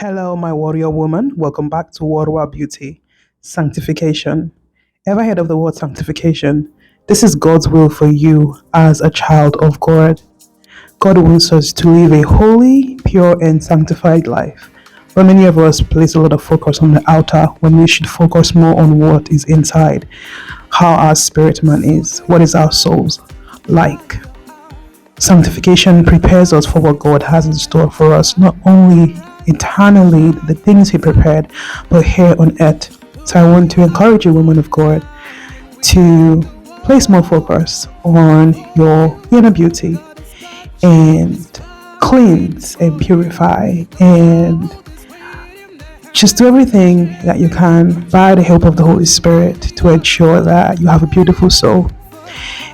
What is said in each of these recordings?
Hello, my warrior woman. Welcome back to Warrior Beauty. Sanctification. Ever heard of the word sanctification? This is God's will for you as a child of God. God wants us to live a holy, pure, and sanctified life. But many of us place a lot of focus on the outer when we should focus more on what is inside, how our spirit man is, what is our souls like. Sanctification prepares us for what God has in store for us, not only eternally, the things He prepared, but here on earth. So I want to encourage you, women of God, to place more focus on your inner beauty and cleanse and purify and just do everything that you can by the help of the Holy Spirit to ensure that you have a beautiful soul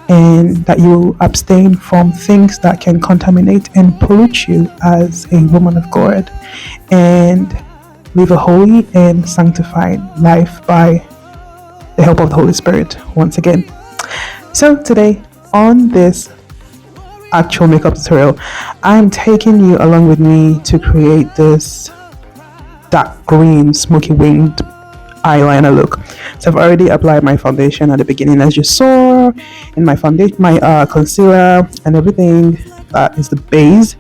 and that you abstain from things that can contaminate and pollute you as a woman of God and live a holy and sanctified life by the help of the Holy Spirit once again. So today on this actual makeup tutorial, I'm taking you along with me to create this dark green smoky winged eyeliner look. So I've already applied my foundation at the beginning, as you saw, in my foundation, my concealer and everything that is the base.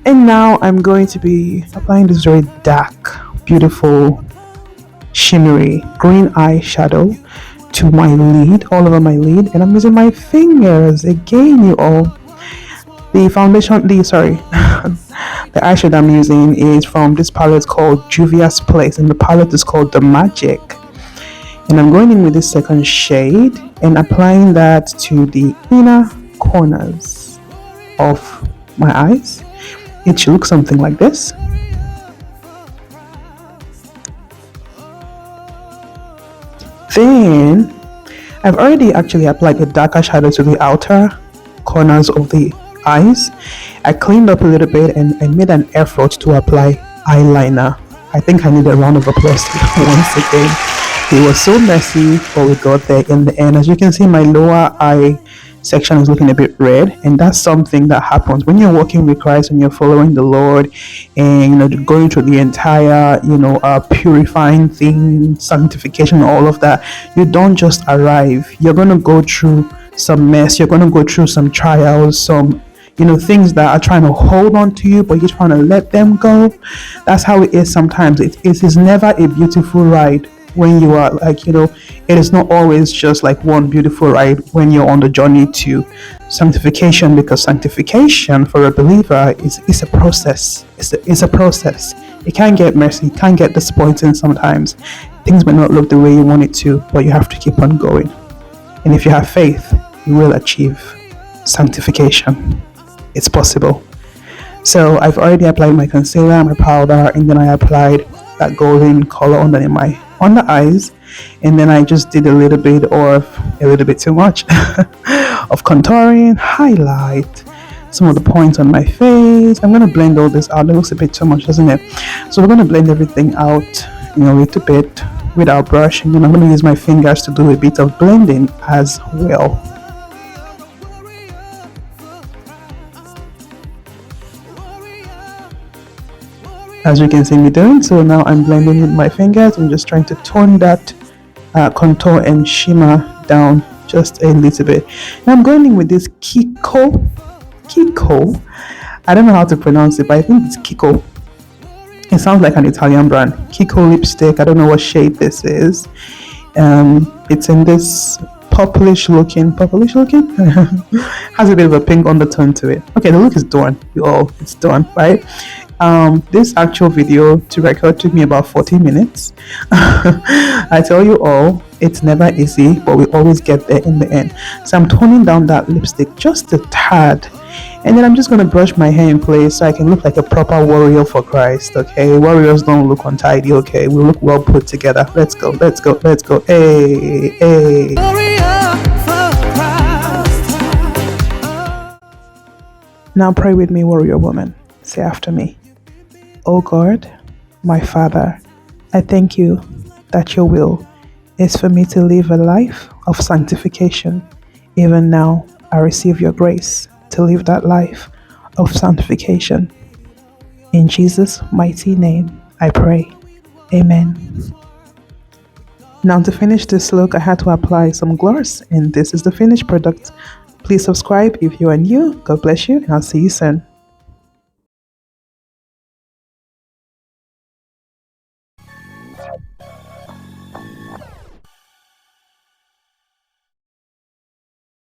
And now I'm going to be applying this very dark, beautiful, shimmery green eyeshadow to my lid, all over my lid, and I'm using my fingers again, you all. The foundation, the eyeshadow I'm using is from this palette called Juvia's Place, and the palette is called The Magic. And I'm going in with this second shade and applying that to the inner corners of my eyes. It should look something like this. Then I've already actually applied a darker shadow to the outer corners of the eyes. I cleaned up a little bit and I made an effort to apply eyeliner. I think I need a round of applause once again. It was so messy, but we got there in the end. As you can see, my lower eye section is looking a bit red, and that's something that happens when you're walking with Christ and you're following the Lord, and going through the entire purifying thing, sanctification, all of that. You don't just arrive. You're going to go through some mess. You're going to go through some trials, some things that are trying to hold on to you, but you're trying to let them go. That's how it is sometimes. It is never a beautiful ride when you are it is not always just like one beautiful ride when you're on the journey to sanctification, because sanctification for a believer is a process. It's a process. It can get messy, it can get disappointing sometimes. Things may not look the way you want it to, but you have to keep on going. And if you have faith, you will achieve sanctification. It's possible. So I've already applied my concealer, my powder, and then I applied that golden color on the eyes, and then I just did a little bit too much of contouring, highlight some of the points on my face. I'm going to blend all this out. It looks a bit too much, doesn't it? So we're going to blend everything out a little bit with our brush, and then I'm going to use my fingers to do a bit of blending as well. As you can see me doing, so now I'm blending with my fingers. I'm just trying to tone that contour and shimmer down just a little bit. Now I'm going in with this Kiko. I don't know how to pronounce it, but I think it's Kiko. It sounds like an Italian brand. Kiko lipstick. I don't know what shade this is. It's in this purplish looking has a bit of a pink undertone to it. Okay, the look is done, you all. It's done, right? This actual video to record took me about 40 minutes. I tell you all, it's never easy, but we always get there in the end. So I'm toning down that lipstick just a tad, and then I'm just going to brush my hair in place so I can look like a proper warrior for Christ. Okay, warriors don't look untidy. Okay, we look well put together. Let's go. Hey. Now pray with me, warrior woman. Say after me. Oh God, my Father, I thank you that your will is for me to live a life of sanctification. Even now, I receive your grace to live that life of sanctification. In Jesus' mighty name, I pray. Amen. Now to finish this look, I had to apply some gloss, and this is the finished product. Please subscribe if you are new. God bless you, and I'll see you soon.